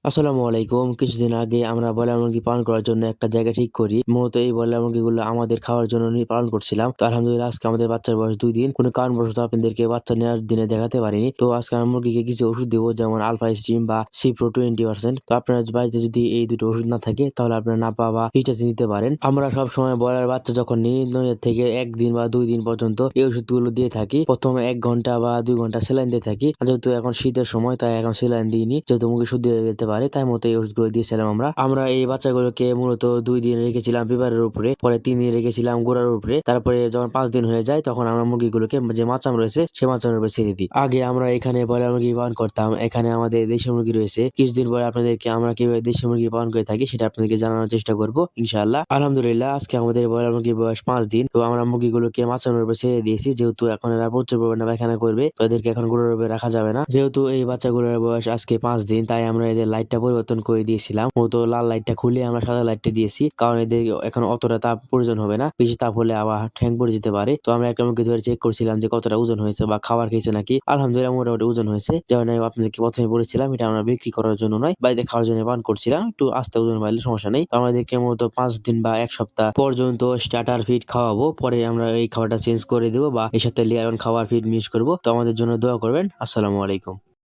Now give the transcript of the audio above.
আসসালামু আলাইকুম। কিছুদিন আগে আমরা ব্রয়লার মুরগি পালন করার জন্য একটা জায়গা ঠিক করি। মূলত এই ব্রয়লার মুরগিগুলো আমাদের খাওয়ার জন্য পালন করছিলাম। তো আলহামদুলিল্লাহ আজকে আমাদের বাচ্চার বয়স ২ দিন। কোনো কারণবশত আপনাদেরকে বাচ্চা নেওয়ার দিনে দেখাতে পারিনি। তো আজকে আমি মুরগিকে কিছু ওষুধ দিব, যেমন আলফা স্টিম বা সিপ্রো 20%। তো আপনার বাড়িতে যদি এই দুটো ওষুধ না থাকে তাহলে আপনারা নাপা বা রিচার্জ নিতে পারেন। আমরা সবসময় ব্রয়লার বাচ্চা যখন নিই, নয় থেকে ১ দিন বা ২ দিন পর্যন্ত এই ওষুধগুলো দিয়ে থাকি। প্রথমে ১ ঘন্টা বা ২ ঘন্টা সেলাইন দিয়ে থাকি। যেহেতু এখন শীতের সময় তাই এখন সেলাইন দিইনি, যেহেতু মুরগি সর্দি লেগে যেতে পারে, তাই মতো এই ওষুধগুলো দিয়েছিলাম আমরা। আমরা এই বাচ্চাগুলোকে মূলত ২ দিন রেখেছিলাম পেপারের উপরে, পরে ৩ দিন রেখেছিলাম গোড়ার উপরে। তারপরে যখন ৫ দিন হয়ে যায় তখন আমরা মুরগিগুলোকে যে মাচাম রয়েছে সে মাচামের উপরে ছেড়ে দিই। আগে আমরা এখানে ব্রয়লার মুরগি পালন করতাম। এখানে আমাদের দেশি মুরগি রয়েছে। কিছুদিন পরে আপনাদেরকে আমরা কিভাবে দেশি মুরগি পালন করে থাকি সেটা আপনাদেরকে জানানোর চেষ্টা করব ইনশাআল্লাহ। আলহামদুলিল্লাহ আজকে আমাদের ব্রয়লার মুরগির বয়স ৫ দিন। তো আমরা মুরগিগুলোকে মাচামের উপরে ছেড়ে দিয়েছি, যেহেতু এখন এরা প্রচুর পরিমাণে পায়খানা করবে, তো এদেরকে এখন গোড়ার উপরে রাখা যাবে না। যেহেতু এই বাচ্চাগুলোর বয়স আজকে ৫ দিন, তাই আমরা এদের লাইটটা পরিবর্তন করে দিয়েছিলাম। মূলত লাল লাইটটা খুলে আমরা সাদা লাইটটা দিয়েছি, কারণ এদের এখন অতটা তাপ প্রয়োজন হবে না। বেশি তাপ হলে আবার ঠ্যাং পড়ে যেতে পারে। তো আমরা একটা মুরগি ধরে চেক করছিলাম যে কতটা ওজন হয়েছে বা খাবার খেয়েছে নাকি। আলহামদুলিল্লাহ মোটামুটি ওজন হয়েছে। যেমন আমি আপনাদেরকে প্রথমে বলেছিলাম, এটা আমরা বিক্রি করার জন্য নয়, বাড়িতে খাওয়ার জন্য পালন করছিলাম। একটু আস্তে ওজন বাড়লে সমস্যা নেই। তো আমাদেরকে মূলত ৫ দিন বা ১ সপ্তাহ পর্যন্ত স্টার্টার ফিড খাওয়াবো। পরে আমরা এই খাবারটা চেঞ্জ করে দেবো বা এর সাথে লেয়ার অন খাবার ফিড মিক্স করবো। তো আমাদের জন্য দোয়া করবেন। আসসালামু আলাইকুম।